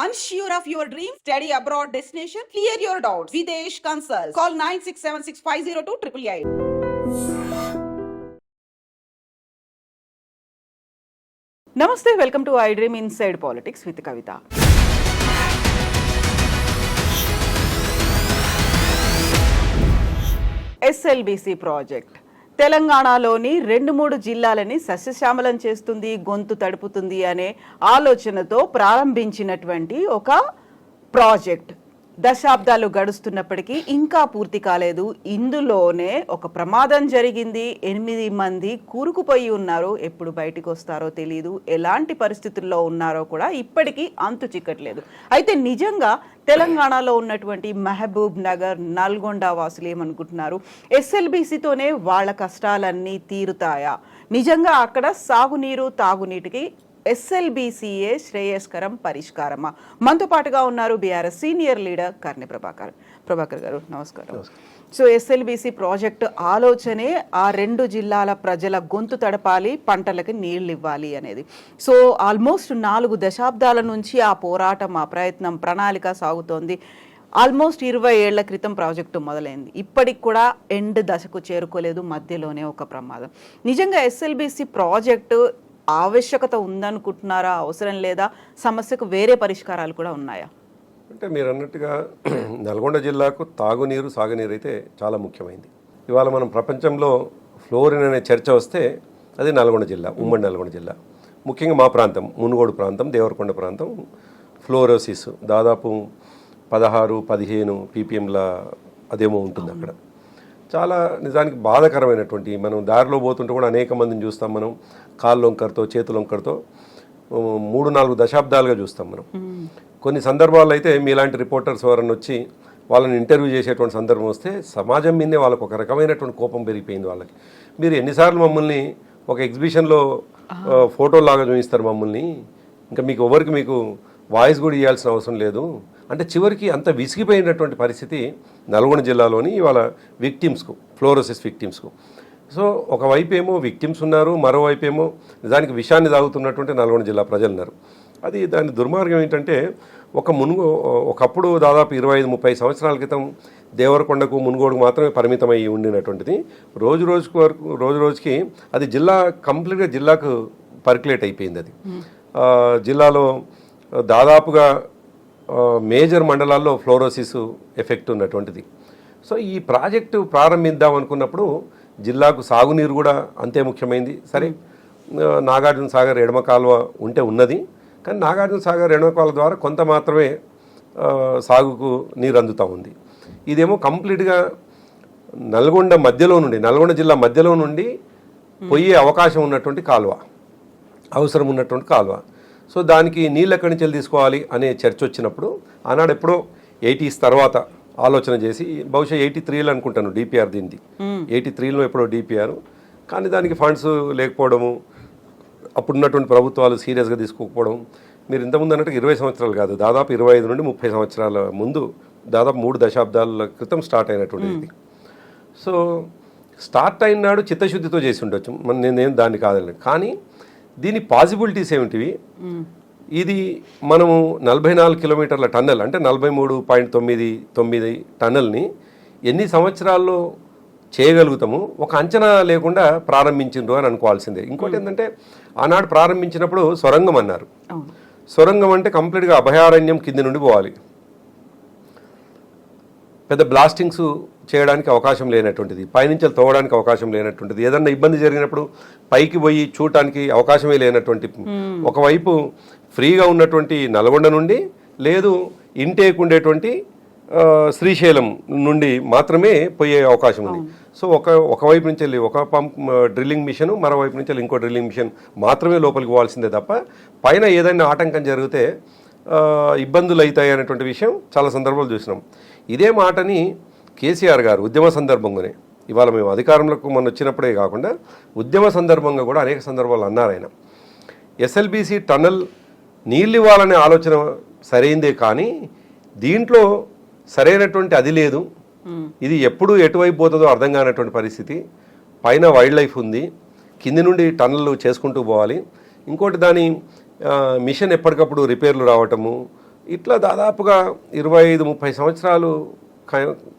Unsure of your dream? Study abroad destination? Clear your doubts. Videsh Consult. Call 9676502888. Namaste, welcome to iDream Inside Politics with Kavita. SLBC project తెలంగాణలోని 2-3 జిల్లాలని సస్యశ్యామలం చేస్తుంది, గొంతు తడుపుతుంది అనే ఆలోచనతో ప్రారంభించినటువంటి ఒక ప్రాజెక్ట్ దశాబ్దాలు గడుస్తున్నప్పటికీ ఇంకా పూర్తి కాలేదు. ఇందులోనే ఒక ప్రమాదం జరిగింది. 8 మంది కూరుకుపోయి ఉన్నారు. ఎప్పుడు బయటికి వస్తారో తెలియదు, ఎలాంటి పరిస్థితుల్లో ఉన్నారో కూడా ఇప్పటికీ అంతు చిక్కట్లేదు. అయితే నిజంగా తెలంగాణలో ఉన్నటువంటి మహబూబ్ నగర్, నల్గొండ వాసులు ఏమనుకుంటున్నారు? SLBCతోనే వాళ్ళ కష్టాలన్నీ తీరుతాయా? నిజంగా అక్కడ సాగునీరు, తాగునీటికి SLBCయే శ్రేయస్కరం పరిష్కారమా? మనతో పాటుగా ఉన్నారు BRS senior leader Karne Prabhakar గారు. నమస్కారం. సో SLBC ప్రాజెక్టు ఆలోచనే ఆ 2 జిల్లాల ప్రజల గొంతు తడపాలి, పంటలకి నీళ్లు ఇవ్వాలి అనేది. సో ఆల్మోస్ట్ 4 దశాబ్దాల నుంచి ఆ పోరాటం, ఆ ప్రయత్నం, ప్రణాళిక సాగుతోంది. ఆల్మోస్ట్ 20 ఏళ్ల క్రితం ప్రాజెక్టు మొదలైంది. ఇప్పటికి కూడా ఎండ్ దశకు చేరుకోలేదు. మధ్యలోనే ఒక ప్రమాదం. నిజంగా SLBC ప్రాజెక్టు ఆవశ్యకత ఉందనుకుంటున్నారా? అవసరం లేదా? సమస్యకు వేరే పరిష్కారాలు కూడా ఉన్నాయా? అంటే మీరు అన్నట్టుగా నల్గొండ జిల్లాకు తాగునీరు, సాగునీరు అయితే చాలా ముఖ్యమైనది. ఇవాళ మనం ప్రపంచంలో ఫ్లోరిన్ అనే చర్చ వస్తే అది నల్గొండ జిల్లా, ఉమ్మడి నల్గొండ జిల్లా. ముఖ్యంగా మా ప్రాంతం, మునుగోడు ప్రాంతం, దేవరకొండ ప్రాంతం ఫ్లోరోసిస్ దాదాపు 16-15 ppmల అదేమో ఉంటుంది అక్కడ. చాలా నిజానికి బాధాకరమైనటువంటి, మనం దారిలో పోతుంటే కూడా అనేక మందిని చూస్తాం. మనం కాళ్ళు వంకరతో, చేతుల వంకరతో 3-4 దశాబ్దాలుగా చూస్తాం మనం. కొన్ని సందర్భాల్లో అయితే మీలాంటి రిపోర్టర్స్ ఎవరన్నా వచ్చి వాళ్ళని ఇంటర్వ్యూ చేసేటువంటి సందర్భం వస్తే సమాజం మీదే వాళ్ళకు ఒక రకమైనటువంటి కోపం పెరిగిపోయింది వాళ్ళకి. మీరు ఎన్నిసార్లు మమ్మల్ని ఒక ఎగ్జిబిషన్లో ఫోటోలాగా చూపిస్తారు మమ్మల్ని, ఇంకా మీకు వాయిస్ కూడా ఇవ్వాల్సిన అవసరం లేదు అంటే చివరికి అంత విసిగిపోయినటువంటి పరిస్థితి నల్గొండ జిల్లాలోని ఇవాళ విక్టిమ్స్కు, ఫ్లోరోసిస్ విక్టిమ్స్కు. సో ఒకవైపు ఏమో విక్టిమ్స్ ఉన్నారు, మరోవైపు ఏమో నిజానికి విషాన్ని తాగుతున్నటువంటి నల్గొండ జిల్లా ప్రజలు ఉన్నారు. అది దాని దుర్మార్గం ఏంటంటే ఒకప్పుడు దాదాపు 25-30 సంవత్సరాల క్రితం దేవరకొండకు, మునుగోడుకు మాత్రమే పరిమితమై ఉండినటువంటిది రోజు రోజుకి అది జిల్లా కంప్లీట్గా జిల్లాకు పర్క్యులేట్ అయిపోయింది. అది జిల్లాలో దాదాపుగా మేజర్ మండలాల్లో ఫ్లోరోసిస్ ఎఫెక్ట్ ఉన్నటువంటిది. సో ఈ ప్రాజెక్టు ప్రారంభిద్దాం అనుకున్నప్పుడు జిల్లాకు సాగునీరు కూడా అంతే ముఖ్యమైనది. సరే, నాగార్జున సాగర్ ఎడమ కాలువ ఉంటే ఉన్నది, కానీ నాగార్జున సాగర్ ఎడమ కాలువ ద్వారా కొంత మాత్రమే సాగుకు నీరు అందుతూ ఉంది. ఇదేమో కంప్లీట్గా నల్గొండ జిల్లా మధ్యలో నుండి పోయే అవకాశం ఉన్నటువంటి కాలువ, అవసరం ఉన్నటువంటి కాలువ. సో దానికి నీళ్ళు ఎక్కడి నుంచి తీసుకోవాలి అనే చర్చ వచ్చినప్పుడు ఆనాడు ఎప్పుడో 80s తర్వాత ఆలోచన చేసి, బహుశా 83లో అనుకుంటాను డిపిఆర్, దీనిది 83లో ఎప్పుడో డిపిఆర్, కానీ దానికి ఫండ్స్ లేకపోవడము, అప్పుడున్నటువంటి ప్రభుత్వాలు సీరియస్గా తీసుకోకపోవడం. మీరు ఇంతకుముందు అన్నట్టు 20 సంవత్సరాలు కాదు, దాదాపు 25 నుండి 30 సంవత్సరాల ముందు, దాదాపు 3 దశాబ్దాల క్రితం స్టార్ట్ అయినటువంటిది. సో స్టార్ట్ అయినాడు చిత్తశుద్ధితో చేసి ఉండొచ్చు, నేనేం దాన్ని కాదని. కానీ దీని పాసిబిలిటీస్ ఏమిటివి? ఇది మనము 44 కిలోమీటర్ల టన్నెల్ అంటే 43.99 టన్నెల్ని ఎన్ని సంవత్సరాల్లో చేయగలుగుతాము ఒక అంచనా లేకుండా ప్రారంభించిండ్రు అని అనుకోవాల్సిందే. ఇంకోటి ఏంటంటే ఆనాడు ప్రారంభించినప్పుడు సొరంగం అన్నారు. సొరంగం అంటే కంప్లీట్గా అభయారణ్యం కింది నుండి పోవాలి, పెద్ద బ్లాస్టింగ్స్ చేయడానికి అవకాశం లేనటువంటిది, పైనుంచి తోవడానికి అవకాశం లేనటువంటిది, ఏదన్నా ఇబ్బంది జరిగినప్పుడు పైకి పోయి చూడటానికి అవకాశమే లేనటువంటి, ఒకవైపు ఫ్రీగా ఉన్నటువంటి నల్గొండ నుండి, లేదు ఇంటేక్ ఉండేటువంటి శ్రీశైలం నుండి మాత్రమే పోయే అవకాశం ఉంది. సో ఒకవైపు నుంచి వెళ్ళి ఒక పంప్ డ్రిల్లింగ్ మిషన్, మరోవైపు నుంచి వెళ్ళి ఇంకో డ్రిల్లింగ్ మిషన్ మాత్రమే లోపలికి పోవాల్సిందే తప్ప పైన ఏదైనా ఆటంకం జరిగితే ఇబ్బందులు అవుతాయి అనేటువంటి విషయం చాలా సందర్భాలు చూసినాం. ఇదే మాటని కేసీఆర్ గారు ఉద్యమ సందర్భంగానే, ఇవాళ మేము అధికారంలోకి మొన్న వచ్చినప్పుడే కాకుండా ఉద్యమ సందర్భంగా కూడా అనేక సందర్భాలు అన్నారు ఆయన. SLBC టన్నల్ నీళ్ళు ఇవ్వాలనే ఆలోచన సరైందే, కానీ దీంట్లో సరైనటువంటి అది లేదు. ఇది ఎప్పుడు ఎటువైపు పోతుందో అర్థం కానటువంటి పరిస్థితి. పైన వైల్డ్ లైఫ్ ఉంది, కింది నుండి టన్నల్ చేసుకుంటూ పోవాలి. ఇంకోటి దాని మిషన్ ఎప్పటికప్పుడు రిపేర్లు రావటము, ఇట్లా దాదాపుగా 25-30 సంవత్సరాలు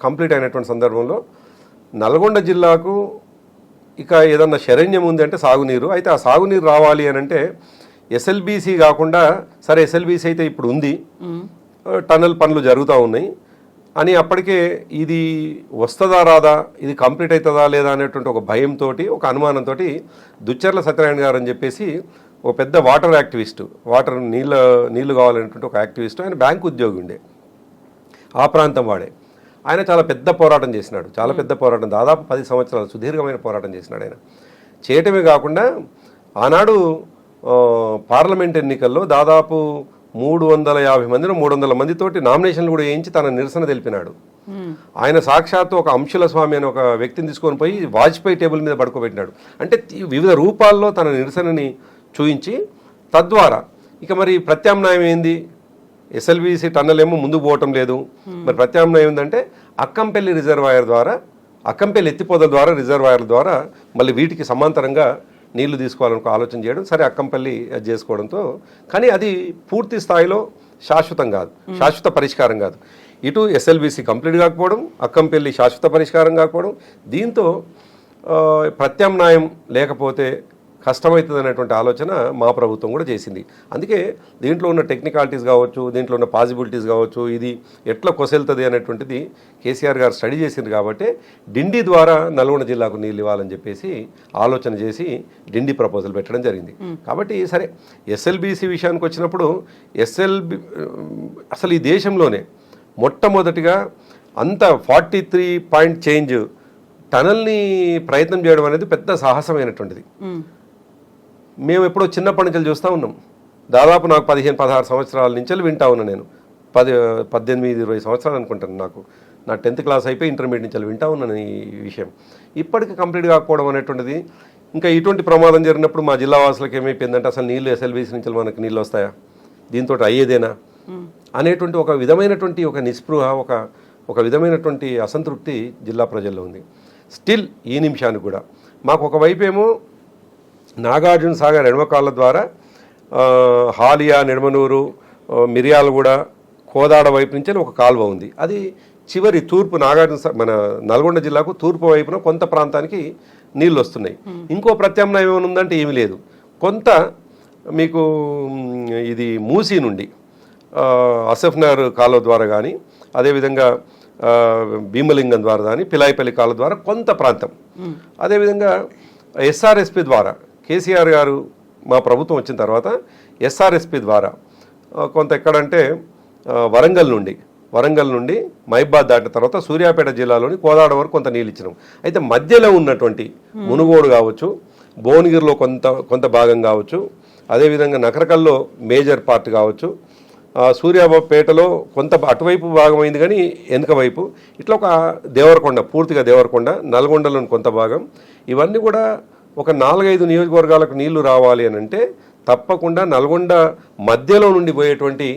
కంప్లీట్ అయినటువంటి సందర్భంలో నల్గొండ జిల్లాకు ఇక ఏదన్నా శరణ్యం ఉంది అంటే సాగునీరు. అయితే ఆ సాగునీరు రావాలి అని అంటే ఎస్ఎల్బీసీ కాకుండా, సరే ఎస్ఎల్బీసీ అయితే ఇప్పుడు ఉంది, టన్నల్ పనులు జరుగుతూ ఉన్నాయి అని అప్పటికే ఇది వస్తుందా రాదా, ఇది కంప్లీట్ అవుతుందా లేదా అనేటువంటి ఒక భయంతో, ఒక అనుమానంతో దుచ్చర్ల సత్యనారాయణ గారు అని చెప్పేసి ఒక పెద్ద వాటర్ యాక్టివిస్టు, వాటర్ నీళ్లు కావాలనేటువంటి ఒక యాక్టివిస్టు, ఆయన బ్యాంకు ఉద్యోగి ఉండే, ఆ ప్రాంతం వాడే. ఆయన చాలా పెద్ద పోరాటం చేసినాడు, చాలా పెద్ద పోరాటం, దాదాపు 10 సంవత్సరాలు సుదీర్ఘమైన పోరాటం చేసినాడు. ఆయన చేయటమే కాకుండా ఆనాడు పార్లమెంట్ ఎన్నికల్లో దాదాపు 350 మందిలో 300 మందితోటి నామినేషన్లు కూడా వేయించి తన నిరసన తెలిపినాడు. ఆయన సాక్షాత్తు ఒక అంశుల స్వామి అనే ఒక వ్యక్తిని తీసుకొని పోయి వాజ్పేయి టేబుల్ మీద పడుకోబెట్టినాడు. అంటే వివిధ రూపాల్లో తన నిరసనని చూయించి, తద్వారా ఇక మరి ప్రత్యామ్నాయం ఏంది, ఎస్ఎల్బీసీ టన్నల్ ఏమో ముందుకు పోవటం లేదు, మరి ప్రత్యామ్నాయం ఏంటంటే అక్కంపల్లి రిజర్వాయర్ ద్వారా, అక్కంపల్లి ఎత్తిపోతల ద్వారా, రిజర్వాయర్ల ద్వారా మళ్ళీ వీటికి సమాంతరంగా నీళ్లు తీసుకోవాలని ఆలోచన చేయడం. సరే అక్కంపల్లి అది చేసుకోవడంతో, కానీ అది పూర్తి స్థాయిలో శాశ్వతం కాదు, శాశ్వత పరిష్కారం కాదు. ఇటు ఎస్ఎల్బీసీ కంప్లీట్ కాకపోవడం, అక్కంపల్లి శాశ్వత పరిష్కారం కాకపోవడం, దీంతో ప్రత్యామ్నాయం లేకపోతే కష్టమవుతుంది అనేటువంటి ఆలోచన మా ప్రభుత్వం కూడా చేసింది. అందుకే దీంట్లో ఉన్న టెక్నికాలిటీస్ కావచ్చు, దీంట్లో ఉన్న పాసిబిలిటీస్ కావచ్చు, ఇది ఎట్లా కొసెళ్తుంది అనేటువంటిది కేసీఆర్ గారు స్టడీ చేసింది. కాబట్టి డిండి ద్వారా నల్గొండ జిల్లాకు నీళ్ళు ఇవ్వాలని చెప్పేసి ఆలోచన చేసి డిండి ప్రపోజల్ పెట్టడం జరిగింది. కాబట్టి సరే ఎస్ఎల్బీసీ విషయానికి వచ్చినప్పుడు, అసలు ఈ దేశంలోనే మొట్టమొదటిగా అంత 43 పాయింట్ చేంజ్ టనల్ని ప్రయత్నం చేయడం అనేది పెద్ద సాహసమైనటువంటిది. మేము ఎప్పుడో చిన్నప్పటి నుంచి చూస్తూ ఉన్నాం. దాదాపు నాకు 15-16 సంవత్సరాల నుంచి వింటా ఉన్నా. నేను 18-20 సంవత్సరాలు అనుకుంటాను. నా 10th క్లాస్ అయిపోయి ఇంటర్మీడియట్ నుంచి వింటా ఉన్నాను ఈ విషయం. ఇప్పటికీ కంప్లీట్ కాకపోవడం అనేటువంటిది, ఇంకా ఇటువంటి ప్రమాదం జరిగినప్పుడు మా జిల్లా వాసులకు ఏమైపోయిందంటే, అసలు నీళ్ళు ఎస్ఎల్బీసీ నుంచి మనకు నీళ్ళు వస్తాయా, దీంతో అయ్యేదేనా అనేటువంటి ఒక విధమైనటువంటి ఒక నిస్పృహ, ఒక విధమైనటువంటి అసంతృప్తి జిల్లా ప్రజల్లో ఉంది. స్టిల్ ఈ నిమిషానికి కూడా మాకు ఒకవైపు ఏమో నాగార్జున సాగర్ ఎడమకాళ్ళ ద్వారా హాలియా, నిడమనూరు, మిర్యాలగూడ, కోదాడ వైపు నుంచి ఒక కాలువ ఉంది. అది చివరి తూర్పు మన నల్గొండ జిల్లాకు తూర్పు వైపున కొంత ప్రాంతానికి నీళ్ళు వస్తున్నాయి. ఇంకో ప్రత్యామ్నాయం ఏమైనా ఉందంటే ఏమీ లేదు. కొంత మీకు ఇది మూసీ నుండి అసఫ్నగర్ కాలువ ద్వారా కానీ, అదేవిధంగా భీమలింగం ద్వారా కానీ, పిలాయిపల్లి కాలువ ద్వారా కొంత ప్రాంతం, అదేవిధంగా ఎస్ఆర్ఎస్పి ద్వారా కేసీఆర్ గారు మా ప్రభుత్వం వచ్చిన తర్వాత ఎస్ఆర్ఎస్పి ద్వారా కొంత ఎక్కడంటే వరంగల్ నుండి మహిబాద్ దాటిన తర్వాత సూర్యాపేట జిల్లాలోని కోదాడ వరకు కొంత నీళ్ళు ఇచ్చినాం. అయితే మధ్యలో ఉన్నటువంటి మునుగోడు కావచ్చు, భువనగిరిలో కొంత భాగం కావచ్చు, అదేవిధంగా నకరకల్లో మేజర్ పార్ట్ కావచ్చు, సూర్యాపేటలో కొంత అటువైపు భాగమైంది కానీ వెనుక వైపు, ఇట్లా ఒక దేవరకొండ, పూర్తిగా దేవరకొండ, నల్గొండలోని కొంత భాగం, ఇవన్నీ కూడా ఒక 4-5 నియోజకవర్గాలకు నీళ్లు రావాలి అని అంటే తప్పకుండా నల్గొండ మధ్యలో నుండి పోయేటువంటి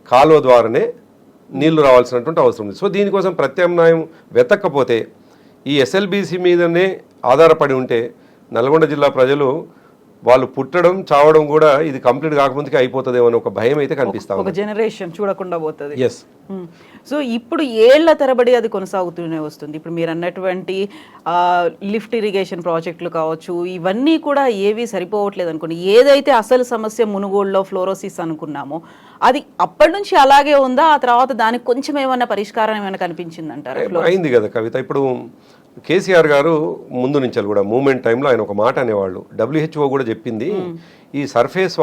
కాలువ ద్వారానే నీళ్లు రావాల్సినటువంటి అవసరం ఉంది. సో దీనికోసం ప్రత్యామ్నాయం వెతక్కపోతే, ఈ ఎస్ఎల్బీసీ మీదనే ఆధారపడి ఉంటే నల్గొండ జిల్లా ప్రజలు వాళ్ళు పుట్టడం చావడం కూడా ఇది కంప్లీట్ కాకముందుకే అయిపోతుందేమో అని ఒక భయం అయితే కనిపిస్తా ఉంది. ఒక జనరేషన్ చూడకుండా పోతుంది. ఎస్. సో ఇప్పుడు ఏళ్ల తరబడి అది కొనసాగుతూనే వస్తుంది. ఇప్పుడు మీరు అన్నటువంటి లిఫ్ట్ ఇరిగేషన్ ప్రాజెక్టులు కావచ్చు, ఇవన్నీ కూడా ఏవి సరిపోవట్లేదు అనుకోండి. ఏదైతే అసలు సమస్య మునుగోడులో ఫ్లోరోసిస్ అనుకున్నామో అది అప్పటి నుంచి అలాగే ఉందా, ఆ తర్వాత దానికి కొంచెం ఏమైనా పరిష్కారం ఏమైనా కనిపించిందంటారా? అయింది కదా కవిత. ఇప్పుడు కేసీఆర్ గారు ముందు నుంచి కూడా మూమెంట్ టైంలో ఆయన ఒక మాట అనేవాళ్ళు, WHO కూడా చెప్పింది, ఈ సర్ఫేస్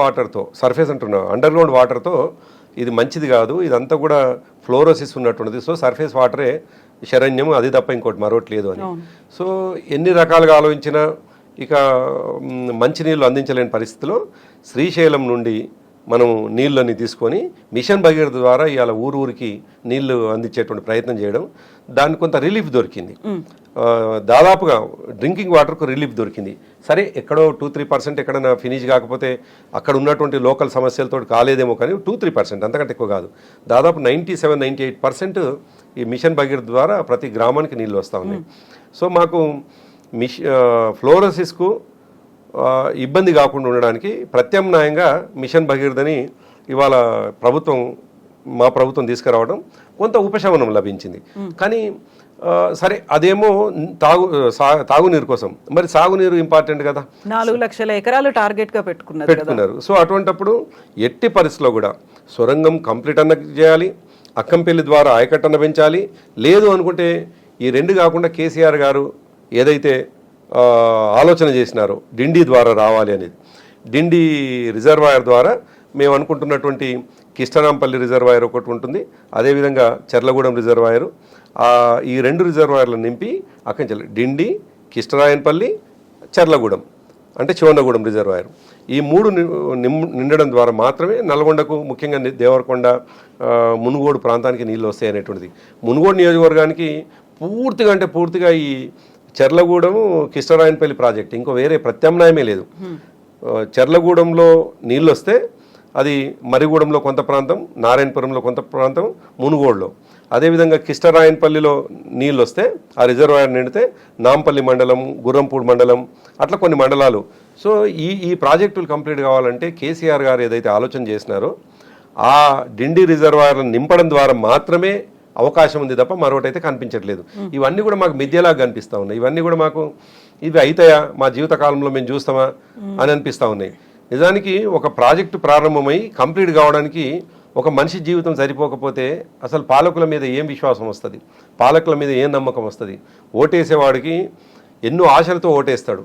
అంటున్నా అండర్ గ్రౌండ్ వాటర్తో ఇది మంచిది కాదు, ఇదంతా కూడా ఫ్లోరోసిస్ ఉన్నటువంటిది, సో సర్ఫేస్ వాటరే శరణ్యం, అది తప్ప ఇంకోటి మరొకట్లేదు అని. సో ఎన్ని రకాలుగా ఆలోచించినా ఇక మంచినీళ్ళు అందించలేని పరిస్థితిలో శ్రీశైలం నుండి మనం నీళ్ళని తీసుకొని మిషన్ భగీరథ ద్వారా ఇవాళ ఊరికి నీళ్లు అందించేటువంటి ప్రయత్నం చేయడం, దానికి కొంత రిలీఫ్ దొరికింది. దాదాపుగా డ్రింకింగ్ వాటర్కు రిలీఫ్ దొరికింది. సరే ఎక్కడో 2-3% ఎక్కడైనా ఫినిష్ కాకపోతే అక్కడ ఉన్నటువంటి లోకల్ సమస్యలతో కాలేదేమో, కానీ 2-3% అంతకంటే ఎక్కువ కాదు. దాదాపు 97-98% ఈ మిషన్ భగీరథ ద్వారా ప్రతి గ్రామానికి నీళ్ళు వస్తూ ఉన్నాయి. సో మాకు ఫ్లోరోసిస్కు ఇబ్బంది కాకుండా ఉండడానికి ప్రత్యామ్నాయంగా మిషన్ భగీరథని ఇవాళ ప్రభుత్వం మా ప్రభుత్వం తీసుకురావడం కొంత ఉపశమనం లభించింది. కానీ సరే అదేమో తాగునీరు కోసం, మరి సాగునీరు ఇంపార్టెంట్ కదా, 4 లక్షల ఎకరాలు టార్గెట్ గా పెట్టుకున్నారు. సో అటువంటప్పుడు ఎట్టి పరిస్థితిలో కూడా సొరంగం కంప్లీట్ అన్న చేయాలి, అక్కంపల్లి ద్వారా ఆయకట్టన్న పెంచాలి. లేదు అనుకుంటే ఈ రెండు కాకుండా కేసీఆర్ గారు ఏదైతే ఆలోచన చేసినారో డిండి ద్వారా రావాలి అనేది, డిండి రిజర్వాయర్ ద్వారా మేము అనుకుంటున్నటువంటి కిష్టరాంపల్లి రిజర్వాయర్ ఒకటి ఉంటుంది, అదేవిధంగా చెర్లగూడెం రిజర్వాయరు, ఈ 2 రిజర్వాయర్లను నింపి అక్కడి నుంచి డిండి, కిష్టరాయన్పల్లి, చెర్లగూడెం అంటే శివన్నగూడెం రిజర్వాయర్, ఈ 3 నిండడం ద్వారా మాత్రమే నల్గొండకు, ముఖ్యంగా దేవరకొండ, మునుగోడు ప్రాంతానికి నీళ్ళు వస్తాయి అనేటువంటిది. మునుగోడు నియోజకవర్గానికి పూర్తిగా అంటే పూర్తిగా ఈ చెర్లగూడెం, కిష్టరాయన్పల్లి ప్రాజెక్ట్, ఇంకో వేరే ప్రత్యామ్నాయమే లేదు. చెర్లగూడెంలో నీళ్ళు వస్తే అది మరిగూడెంలో కొంత ప్రాంతం, నారాయణపురంలో కొంత ప్రాంతం, మునుగోడులో, అదేవిధంగా కిష్టరాయన్పల్లిలో నీళ్ళు వస్తే ఆ రిజర్వాయర్ నిండితే నాంపల్లి మండలం, గుర్రంపూడి మండలం, అట్లా కొన్ని మండలాలు. సో ఈ ప్రాజెక్టులు కంప్లీట్ కావాలంటే కేసీఆర్ గారు ఏదైతే ఆలోచన చేసినారో ఆ డిండి రిజర్వాయర్లను నింపడం ద్వారా మాత్రమే అవకాశం ఉంది తప్ప మరొకటైతే కనిపించట్లేదు. ఇవన్నీ కూడా మాకు మిథ్యలాగా కనిపిస్తూ ఉన్నాయి. ఇవన్నీ కూడా మాకు ఇవి అవుతాయా, మా జీవిత కాలంలో మేము చూస్తామా అని అనిపిస్తూ ఉన్నాయి. నిజానికి ఒక ప్రాజెక్టు ప్రారంభమై కంప్లీట్ కావడానికి ఒక మనిషి జీవితం సరిపోకపోతే అసలు పాలకుల మీద ఏం విశ్వాసం వస్తుంది, పాలకుల మీద ఏం నమ్మకం వస్తుంది? ఓటేసేవాడికి ఎన్నో ఆశలతో ఓటేస్తాడు.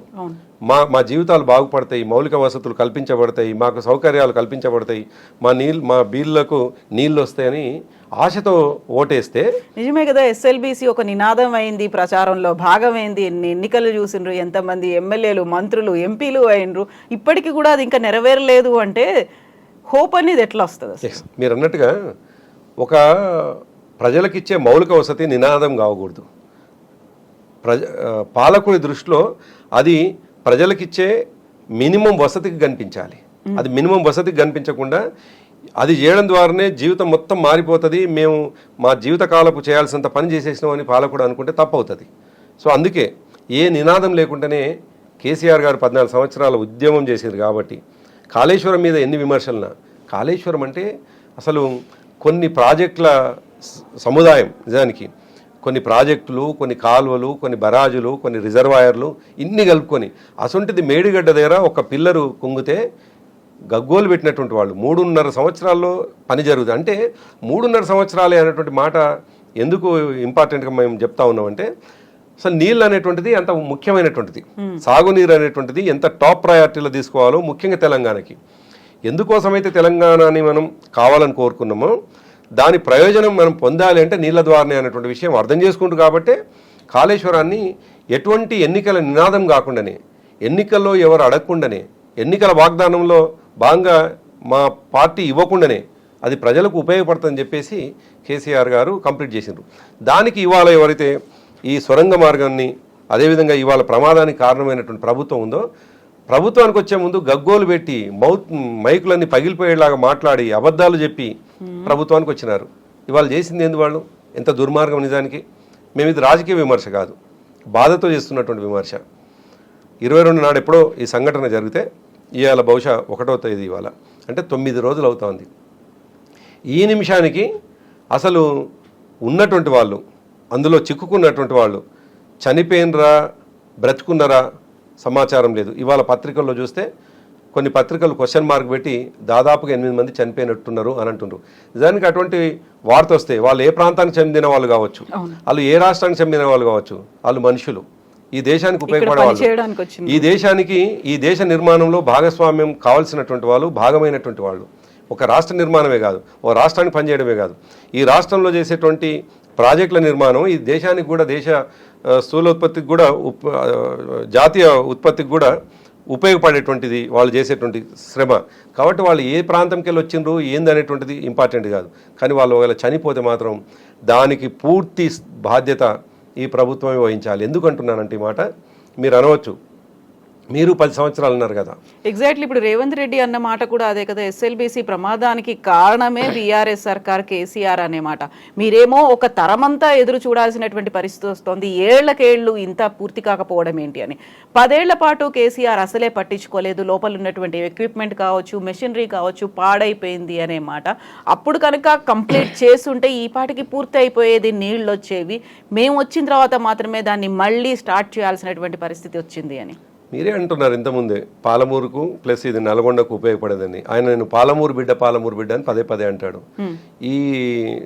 మా జీవితాలు బాగుపడతాయి, మౌలిక వసతులు కల్పించబడతాయి, మాకు సౌకర్యాలు కల్పించబడతాయి, మా బిల్లులకు నీళ్ళు వస్తాయని ఆశతో ఓటేస్తే. నిజమే కదా, ఎస్ఎల్బీసీ ఒక నినాదం అయింది, ప్రచారంలో భాగమైంది, ఎన్ని ఎన్నికలు చూసిండ్రు, ఎంతమంది ఎమ్మెల్యేలు, మంత్రులు, ఎంపీలు అయినరు, ఇప్పటికీ కూడా అది ఇంకా నెరవేరలేదు అంటే హోప్ అనేది ఎట్లా వస్తుంది? మీరు అన్నట్టుగా ఒక ప్రజలకిచ్చే మౌలిక వసతి నినాదం కావకూడదు. పాలకుడి దృష్టిలో అది ప్రజలకిచ్చే మినిమం వసతికి కనిపించాలి. అది మినిమం వసతికి కనిపించకుండా అది చేయడం ద్వారానే జీవితం మొత్తం మారిపోతుంది, మేము మా జీవితకాలపు చేయాల్సినంత పని చేసేసినామని పాలకుడు అనుకుంటే తప్పు అవుతుంది. సో అందుకే ఏ నినాదం లేకుండానే కేసీఆర్ గారు 14 సంవత్సరాల ఉద్యమం చేశారు. కాబట్టి కాళేశ్వరం మీద ఎన్ని విమర్శలున్నా, కాళేశ్వరం అంటే అసలు కొన్ని ప్రాజెక్టుల సముదాయం, నిజానికి కొన్ని ప్రాజెక్టులు, కొన్ని కాలువలు, కొన్ని బరాజులు, కొన్ని రిజర్వాయర్లు ఇన్ని కలుపుకొని అసొంటిది మేడిగడ్డ దగ్గర ఒక పిల్లరు కుంగితే గగ్గోలు పెట్టినటువంటి వాళ్ళు 3.5 సంవత్సరాల్లో పని జరుగుతుంది. అంటే 3.5 సంవత్సరాలే అనేటువంటి మాట ఎందుకు ఇంపార్టెంట్గా మేము చెప్తా ఉన్నామంటే అసలు నీళ్ళు అనేటువంటిది అంత ముఖ్యమైనటువంటిది, సాగునీరు అనేటువంటిది ఎంత టాప్ ప్రయారిటీలో తీసుకోవాలో ముఖ్యంగా తెలంగాణకి. ఎందుకోసమైతే తెలంగాణని మనం కావాలని కోరుకున్నామో దాని ప్రయోజనం మనం పొందాలి అంటే నీళ్ళ ద్వారానే అనేటువంటి విషయం అర్థం చేసుకుంటూ కాబట్టి కాళేశ్వరాన్ని ఎటువంటి ఎన్నికల నినాదం కాకుండానే, ఎన్నికల్లో ఎవరు అడగకుండానే, ఎన్నికల వాగ్దానంలో భాగంగా మా పార్టీ ఇవ్వకుండానే అది ప్రజలకు ఉపయోగపడుతుందని చెప్పేసి కేసీఆర్ గారు కంప్లీట్ చేసిండ్రు. దానికి ఇవాళ ఎవరైతే ఈ సొరంగ మార్గాన్ని, అదేవిధంగా ఇవాళ ప్రమాదానికి కారణమైనటువంటి ప్రభుత్వం ఉందో, ప్రభుత్వానికి వచ్చే ముందు గగ్గోలు పెట్టి మైకులన్నీ పగిలిపోయేలాగా మాట్లాడి అబద్ధాలు చెప్పి ప్రభుత్వానికి వచ్చినారు. ఇవాళ చేసింది ఏంది వాళ్ళు? ఎంత దుర్మార్గం నిజానికి. మేము ఇది రాజకీయ విమర్శ కాదు, బాధతో చేస్తున్నటువంటి విమర్శ. 22 నాడు ఎప్పుడో ఈ సంఘటన జరిగితే ఇవాళ బహుశా 1వ తేదీ, ఇవాళ అంటే 9 రోజులు అవుతోంది. ఈ నిమిషానికి అసలు ఉన్నటువంటి వాళ్ళు, అందులో చిక్కుకున్నటువంటి వాళ్ళు చనిపోయినరా బ్రతుకున్నారా సమాచారం లేదు. ఇవాళ పత్రికల్లో చూస్తే కొన్ని పత్రికలు క్వశ్చన్ మార్క్ పెట్టి దాదాపుగా 8 మంది చనిపోయినట్టున్నారు అని అంటున్నారు. నిజానికి అటువంటి వార్త వస్తే వాళ్ళు ఏ ప్రాంతానికి చెందిన వాళ్ళు కావచ్చు, వాళ్ళు ఏ రాష్ట్రానికి చెందిన వాళ్ళు కావచ్చు, వాళ్ళు మనుషులు, ఈ దేశానికి ఉపయోగపడే వాళ్ళు, ఈ దేశ నిర్మాణంలో భాగస్వామ్యం కావాల్సినటువంటి వాళ్ళు, భాగమైనటువంటి వాళ్ళు. ఒక రాష్ట్ర నిర్మాణమే కాదు, ఒక రాష్ట్రానికి పనిచేయడమే కాదు, ఈ రాష్ట్రంలో చేసేటువంటి ప్రాజెక్టుల నిర్మాణం ఈ దేశానికి కూడా, దేశ స్థూలోత్పత్తికి కూడా, జాతీయ ఉత్పత్తికి కూడా ఉపయోగపడేటువంటిది వాళ్ళు చేసేటువంటి శ్రమ. కాబట్టి వాళ్ళు ఏ ప్రాంతంకి వెళ్ళి వచ్చిండ్రు ఏందనేటువంటిది ఇంపార్టెంట్ కాదు. కానీ వాళ్ళు ఒకవేళ చనిపోతే మాత్రం దానికి పూర్తి బాధ్యత ఈ ప్రభుత్వమే వహించాలి. ఎందుకంటున్నానంటే ఈ మాట మీరు అనవచ్చు, మీరు 10 సంవత్సరాలు ఉన్నారు కదా. ఎగ్జాక్ట్లీ ఇప్పుడు రేవంత్ రెడ్డి అన్న మాట కూడా అదే కదా, ఎస్ఎల్బిసి ప్రమాదానికి కారణమే బీఆర్ఎస్ సర్కార్, కేసీఆర్ అనే మాట. మీరేమో ఒక తరమంతా ఎదురు చూడాల్సినటువంటి పరిస్థితి వస్తోంది, ఏళ్లకేళ్లు ఇంత పూర్తి కాకపోవడం ఏంటి అని. 10 ఏళ్ల పాటు కేసీఆర్ అసలే పట్టించుకోలేదు, లోపల ఉన్నటువంటి ఎక్విప్మెంట్ కావచ్చు, మెషినరీ కావచ్చు పాడైపోయింది అనే మాట. అప్పుడు కనుక కంప్లీట్ చేస్తుంటే ఈ పాటికి పూర్తి అయిపోయేది, నీళ్ళు వచ్చేవి. మేము వచ్చిన తర్వాత మాత్రమే దాన్ని మళ్ళీ స్టార్ట్ చేయాల్సినటువంటి పరిస్థితి వచ్చింది అని మీరే అంటున్నారు ఇంతకుముందే. పాలమూరుకు ప్లస్ ఇది నల్గొండకు ఉపయోగపడేదని. ఆయన నేను పాలమూరు బిడ్డ అని పదే అంటాడు. ఈ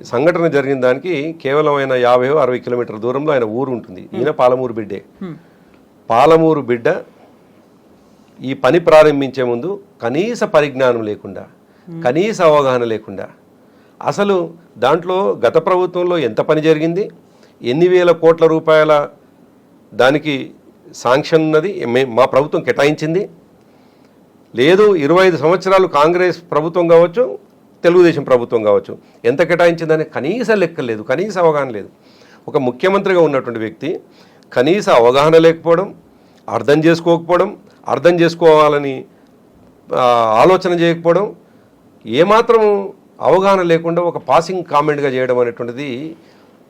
సంఘటన జరిగిన దానికి కేవలం ఆయన 50-60 కిలోమీటర్ల దూరంలో ఆయన ఊరు ఉంటుంది. ఈయన పాలమూరు బిడ్డే. పాలమూరు బిడ్డ ఈ పని ప్రారంభించే ముందు కనీస పరిజ్ఞానం లేకుండా, కనీస అవగాహన లేకుండా, అసలు దాంట్లో గత ప్రభుత్వంలో ఎంత పని జరిగింది, ఎన్ని వేల కోట్ల రూపాయల దానికి శాంక్షన్ ఉన్నది మా ప్రభుత్వం కేటాయించింది లేదు, 25 సంవత్సరాలు కాంగ్రెస్ ప్రభుత్వం కావచ్చు, తెలుగుదేశం ప్రభుత్వం కావచ్చు, ఎంత కేటాయించిందని కనీస లెక్క లేదు, కనీస అవగాహన లేదు. ఒక ముఖ్యమంత్రిగా ఉన్నటువంటి వ్యక్తి కనీస అవగాహన లేకపోవడం, అర్థం చేసుకోకపోవడం, అర్థం చేసుకోవాలని ఆలోచన చేయకపోవడం, ఏమాత్రం అవగాహన లేకుండా ఒక పాసింగ్ కామెంట్గా చేయడం అనేటువంటిది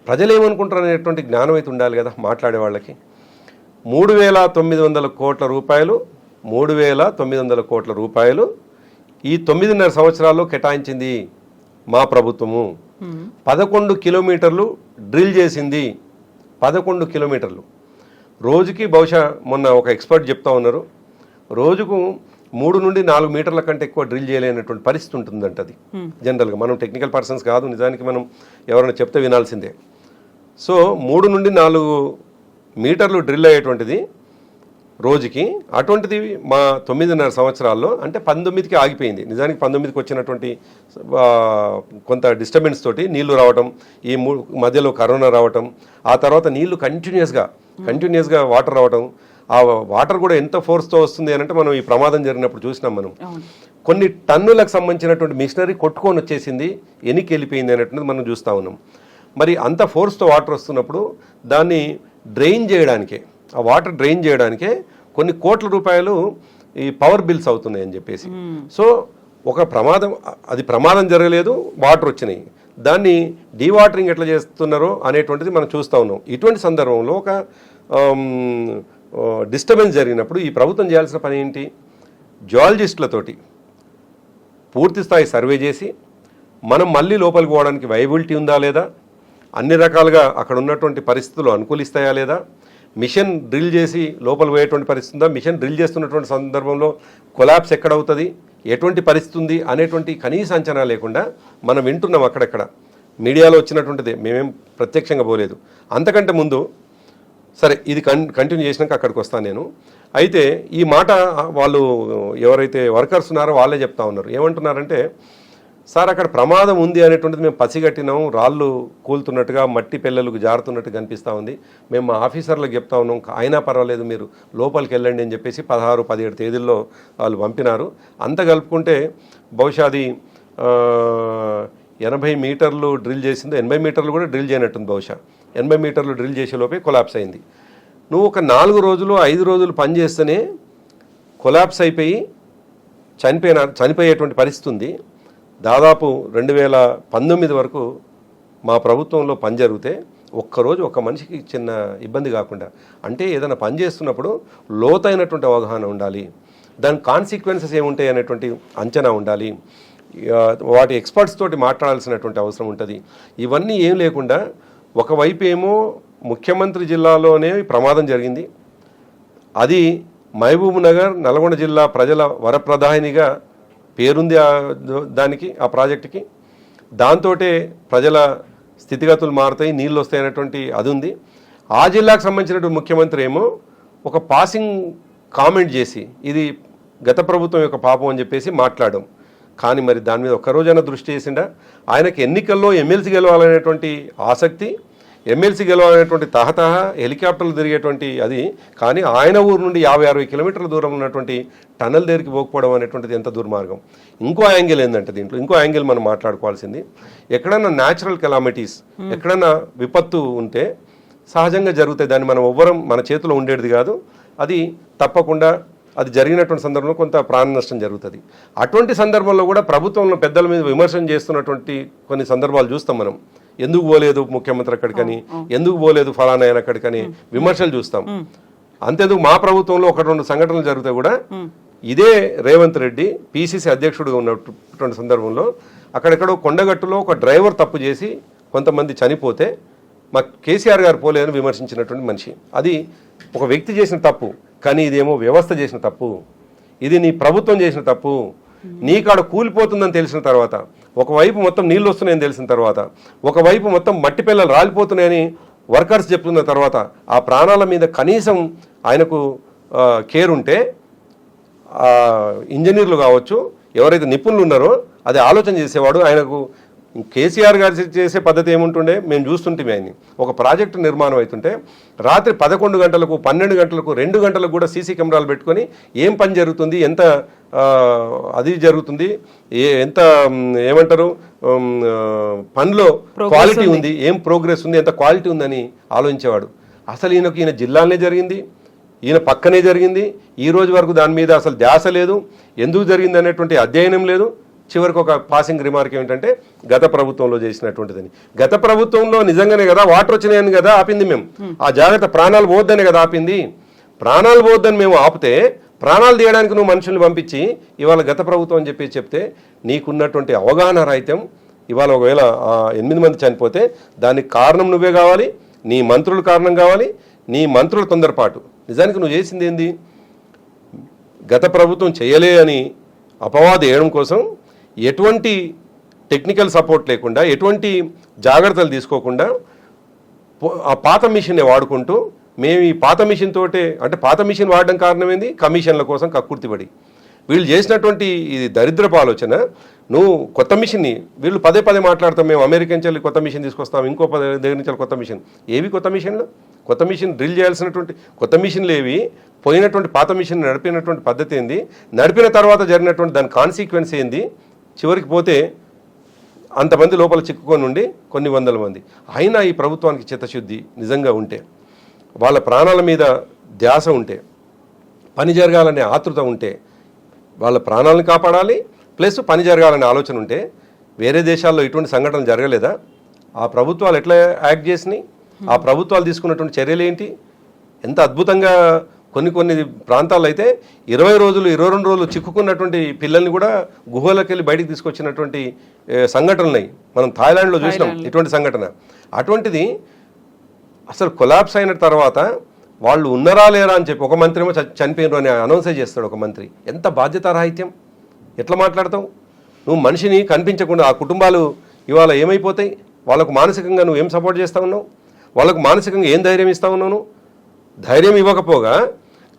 ప్రజలు ఏమనుకుంటారు అనేటువంటి జ్ఞానం అయితే ఉండాలి కదా మాట్లాడే వాళ్ళకి. 3,900 కోట్ల రూపాయలు 3,900 కోట్ల రూపాయలు ఈ 9.5 సంవత్సరాల్లో కేటాయించింది మా ప్రభుత్వము. 11 కిలోమీటర్లు డ్రిల్ చేసింది. 11 కిలోమీటర్లు రోజుకి, బహుశా మొన్న ఒక ఎక్స్పర్ట్ చెప్తా ఉన్నారు, రోజుకు 3 నుండి 4 మీటర్ల కంటే ఎక్కువ డ్రిల్ చేయలేనటువంటి పరిస్థితి ఉంటుందంట. అది జనరల్గా మనం టెక్నికల్ పర్సన్స్ కాదు, నిజానికి మనం ఎవరైనా చెప్తే వినాల్సిందే. సో 3 నుండి 4 మీటర్లు డ్రిల్ అయ్యేటువంటిది రోజుకి, అటువంటిది మా 9.5 సంవత్సరాల్లో అంటే 19కి ఆగిపోయింది. నిజానికి 19కి వచ్చినటువంటి కొంత డిస్టర్బెన్స్ తోటి నీళ్లు రావటం, ఈ మధ్యలో కరోనా రావటం, ఆ తర్వాత నీళ్లు కంటిన్యూస్గా వాటర్ రావటం. ఆ వాటర్ కూడా ఎంత ఫోర్స్తో వస్తుంది అని అంటే మనం ఈ ప్రమాదం జరిగినప్పుడు చూసినాం. మనం కొన్ని టన్నులకు సంబంధించినటువంటి మిషనరీ కొట్టుకొని వచ్చేసింది, ఎనికి వెళ్ళిపోయింది అనేటువంటిది మనం చూస్తూ ఉన్నాం. మరి అంత ఫోర్స్తో వాటర్ వస్తున్నప్పుడు దాన్ని డ్రైన్ చేయడానికే, ఆ వాటర్ డ్రైన్ చేయడానికే కొన్ని కోట్ల రూపాయలు ఈ పవర్ బిల్స్ అవుతున్నాయి అని చెప్పేసి. సో ఒక ప్రమాదం జరగలేదు, వాటర్ వచ్చినాయి, దాన్ని డీవాటరింగ్ ఎట్లా చేస్తున్నారో అనేటువంటిది మనం చూస్తూ ఉన్నాం. ఇటువంటి సందర్భంలో ఒక డిస్టర్బెన్స్ జరిగినప్పుడు ఈ ప్రభుత్వం చేయాల్సిన పని ఏంటి, జియాలజిస్టులతోటి పూర్తి స్థాయి సర్వే చేసి మనం మళ్ళీ లోపలికి పోవడానికి వైబిలిటీ ఉందా లేదా, అన్ని రకాలుగా అక్కడ ఉన్నటువంటి పరిస్థితులు అనుకూలిస్తాయా లేదా, మిషన్ డ్రిల్ చేసి లోపల పోయేటువంటి పరిస్థితి ఉందా, మిషన్ డ్రిల్ చేస్తున్నటువంటి సందర్భంలో కొలాప్స్ ఎక్కడవుతుంది, ఎటువంటి పరిస్థితి ఉంది అనేటువంటి కనీస అంచనా లేకుండా మనం వింటున్నాం అక్కడక్కడ మీడియాలో వచ్చినటువంటిదే, మేమేం ప్రత్యక్షంగా పోలేదు. అంతకంటే ముందు సరే ఇది కంటిన్యూ చేసినాక అక్కడికి వస్తాను నేను. అయితే ఈ మాట వాళ్ళు ఎవరైతే వర్కర్స్ ఉన్నారో వాళ్ళే చెప్తా ఉన్నారు. ఏమంటున్నారంటే, సార్ అక్కడ ప్రమాదం ఉంది అనేటువంటిది మేము పసిగట్టినాం, రాళ్ళు కూలుతున్నట్టుగా మట్టి పిల్లలకు జారుతున్నట్టు కనిపిస్తూ ఉంది, మేము మా ఆఫీసర్లకు చెప్తా ఉన్నాం, అయినా పర్వాలేదు మీరు లోపలికి వెళ్ళండి అని చెప్పేసి 16-17 తేదీల్లో వాళ్ళు పంపినారు. అంత కలుపుకుంటే బహుశా అది 80 మీటర్లు డ్రిల్ చేసింది, 80 మీటర్లు కూడా డ్రిల్ చేయనట్టుంది. బహుశా 80 మీటర్లు డ్రిల్ చేసే లోపే కొలాప్స్ అయింది. నువ్వు ఒక 4 రోజులు 5 రోజులు పని చేస్తేనే కొలాప్స్ అయిపోయి చనిపోయేటువంటి పరిస్థితి ఉంది. దాదాపు 2019 వరకు మా ప్రభుత్వంలో పని జరిగితే ఒక్కరోజు ఒక్క మనిషికి చిన్న ఇబ్బంది కాకుండా, అంటే ఏదైనా పని చేస్తున్నప్పుడు లోతైనటువంటి అవగాహన ఉండాలి, దాని కాన్సిక్వెన్సెస్ ఏముంటాయి అనేటువంటి అంచనా ఉండాలి, వాటి ఎక్స్పర్ట్స్ తోటి మాట్లాడాల్సినటువంటి అవసరం ఉంటుంది. ఇవన్నీ ఏం లేకుండా ఒకవైపు ఏమో ముఖ్యమంత్రి జిల్లాలోనే ప్రమాదం జరిగింది, అది మహబూబ్ నగర్ నల్గొండ జిల్లా ప్రజల వరప్రధానిగా పేరుంది దానికి, ఆ ప్రాజెక్టుకి, దాంతో ప్రజల స్థితిగతులు మారుతాయి, నీళ్ళు వస్తాయి అనేటువంటి అది ఉంది. ఆ జిల్లాకు సంబంధించినటువంటి ముఖ్యమంత్రి ఏమో ఒక పాసింగ్ కామెంట్ చేసి ఇది గత ప్రభుత్వం యొక్క పాపం అని చెప్పేసి మాట్లాడడం. కానీ మరి దాని మీద ఒక్కరోజైనా దృష్టి చేసిండా? ఆయనకి ఎన్నికల్లో ఎమ్మెల్సీ గెలవాలనేటువంటి ఆసక్తి, ఎమ్మెల్సీ గెలవాలనేటువంటి తహతహ, హెలికాప్టర్లు తిరిగేటువంటి అది, కానీ ఆయన ఊరు నుండి 50-60 కిలోమీటర్ల దూరం ఉన్నటువంటి టన్నల్ దగ్గరికి పోకపోవడం అనేటువంటిది ఎంత దుర్మార్గం. ఇంకో యాంగిల్ ఏంటంటే దీంట్లో ఇంకో యాంగిల్ మనం మాట్లాడుకోవాల్సింది, ఎక్కడన్నా న్యాచురల్ కెలామిటీస్, ఎక్కడన్నా విపత్తు ఉంటే సహజంగా జరుగుతాయి, దాన్ని మనం ఎవ్వరం మన చేతిలో ఉండేది కాదు, అది తప్పకుండా అది జరిగినటువంటి సందర్భంలో కొంత ప్రాణ నష్టం జరుగుతుంది. అటువంటి సందర్భంలో కూడా ప్రభుత్వంలో పెద్దల మీద విమర్శన చేస్తున్నటువంటి కొన్ని సందర్భాలు చూస్తాం మనం. ఎందుకు పోలేదు ముఖ్యమంత్రి అక్కడికని, ఎందుకు పోలేదు ఫలానా ఆయన అక్కడికని విమర్శలు చూస్తాం. అంతేందుకు మా ప్రభుత్వంలో 1-2 సంఘటనలు జరిగితే కూడా ఇదే రేవంత్ రెడ్డి పిసిసి అధ్యక్షుడిగా ఉన్నటువంటి సందర్భంలో అక్కడెక్కడో కొండగట్టులో ఒక డ్రైవర్ తప్పు చేసి కొంతమంది చనిపోతే మా కేసీఆర్ గారు పోలేదని విమర్శించినటువంటి మనిషి. అది ఒక వ్యక్తి చేసిన తప్పు, కానీ ఇదేమో వ్యవస్థ చేసిన తప్పు, ఇది నీ ప్రభుత్వం చేసిన తప్పు. నీకాడ కూలిపోతుందని తెలిసిన తర్వాత, ఒకవైపు మొత్తం నీళ్ళు వస్తున్నాయని తెలిసిన తర్వాత, ఒకవైపు మొత్తం మట్టి పిల్లలు రాలిపోతున్నాయని వర్కర్స్ చెప్తున్న తర్వాత, ఆ ప్రాణాల మీద కనీసం ఆయనకు కేర్ ఉంటే ఇంజనీర్లు కావచ్చు, ఎవరైతే నిపుణులు ఉన్నారో అది ఆలోచన చేసేవాడు. ఆయనకు కేసీఆర్ గారు చేసే పద్ధతి ఏముంటుండే మేము చూస్తుంటే ఆయన్ని. ఒక ప్రాజెక్టు నిర్మాణం అవుతుంటే రాత్రి 11 గంటలకు 12 గంటలకు 2 గంటలకు కూడా సీసీ కెమెరాలు పెట్టుకొని ఏం పని జరుగుతుంది, ఎంత అది జరుగుతుంది, ఎంత ఏమంటారు పనిలో క్వాలిటీ ఉంది, ఏం ప్రోగ్రెస్ ఉంది, ఎంత క్వాలిటీ ఉందని ఆలోచించేవాడు. అసలు ఈయన జిల్లాలోనే జరిగింది, ఈయన పక్కనే జరిగింది, ఈ రోజు వరకు దాని మీద అసలు ధ్యాస లేదు, ఎందుకు జరిగింది అనేటువంటి అధ్యయనం లేదు. చివరికి ఒక పాసింగ్ రిమార్క్ ఏమిటంటే గత ప్రభుత్వంలో చేసినటువంటిదని. గత ప్రభుత్వంలో నిజంగానే కదా వాటర్ వచ్చినాయని కదా ఆపింది మేము, ఆ జాగ్రత్త ప్రాణాలు పోవద్దనే కదా ఆపింది. ప్రాణాలు పోవద్దని మేము ఆపితే ప్రాణాలు తీయడానికి నువ్వు మనుషుల్ని పంపించి ఇవాళ గత ప్రభుత్వం అని చెప్తే నీకున్నటువంటి అవగాహన రాహిత్యం. ఇవాళ ఒకవేళ 8 మంది చనిపోతే దానికి కారణం నువ్వే కావాలి, నీ మంత్రులు కారణం కావాలి, నీ మంత్రుల తొందరపాటు. నిజానికి నువ్వు చేసింది ఏంది? గత ప్రభుత్వం చేయలే అని అపవాదు వేయడం కోసం ఎటువంటి టెక్నికల్ సపోర్ట్ లేకుండా, ఎటువంటి జాగ్రత్తలు తీసుకోకుండా ఆ పాత మిషన్ని వాడుకుంటూ మేము ఈ పాత మిషన్ తోటే, అంటే పాత మిషన్ వాడడం కారణం ఏంది? కమిషన్ల కోసం కక్కుర్తిపడి వీళ్ళు చేసినటువంటి ఇది దరిద్రపు ఆలోచన. నువ్వు కొత్త మిషన్ని వీళ్ళు పదే మాట్లాడతాం, మేము అమెరికా నుంచి కొత్త మిషన్ తీసుకొస్తాం, ఇంకో దగ్గర నుంచి కొత్త మిషన్. ఏవి కొత్త మిషన్లు? కొత్త మిషన్ డ్రిల్ చేయాల్సినటువంటి కొత్త మిషన్లు ఏవి? పోయినటువంటి పాత మిషన్ నడిపినటువంటి పద్ధతి ఏంది? నడిపిన తర్వాత జరిగినటువంటి దాని కాన్సిక్వెన్స్ ఏంది? చివరికి పోతే అంతమంది లోపల చిక్కుకొని ఉండి కొన్ని వందల మంది. అయినా ఈ ప్రభుత్వానికి చిత్తశుద్ధి నిజంగా ఉంటే, వాళ్ళ ప్రాణాల మీద ధ్యాస ఉంటే, పని జరగాలనే ఆతృత ఉంటే, వాళ్ళ ప్రాణాలను కాపాడాలి ప్లస్ పని జరగాలనే ఆలోచన ఉంటే, వేరే దేశాల్లో ఇటువంటి సంఘటనలు జరగలేదా? ఆ ప్రభుత్వాలు ఎట్లా యాక్ట్ చేసినాయి? ఆ ప్రభుత్వాలు తీసుకున్నటువంటి చర్యలు ఏంటి? ఎంత అద్భుతంగా కొన్ని ప్రాంతాల్లో అయితే 20 రోజులు 22 రోజులు చిక్కుకున్నటువంటి పిల్లల్ని కూడా గుహలోకి వెళ్ళి బయటికి తీసుకొచ్చినటువంటి సంఘటనలు మనం థాయిలాండ్లో చూసినాం ఇటువంటి సంఘటన. అటువంటిది అసలు కొలాప్స్ అయిన తర్వాత వాళ్ళు ఉన్నారా లేరా అని చెప్పి ఒక మంత్రి ఏమో చనిపోయినారు అని అనౌన్సే చేస్తాడు ఒక మంత్రి. ఎంత బాధ్యతారాహిత్యం! ఎట్లా మాట్లాడతావు నువ్వు? మనిషిని కనిపించకుండా ఆ కుటుంబాలు ఇవాళ ఏమైపోతాయి? వాళ్ళకు మానసికంగా నువ్వు ఏం సపోర్ట్ చేస్తూ ఉన్నావు? వాళ్ళకు మానసికంగా ఏం ధైర్యం ఇస్తూ ఉన్నావు? ధైర్యం ఇవ్వకపోగా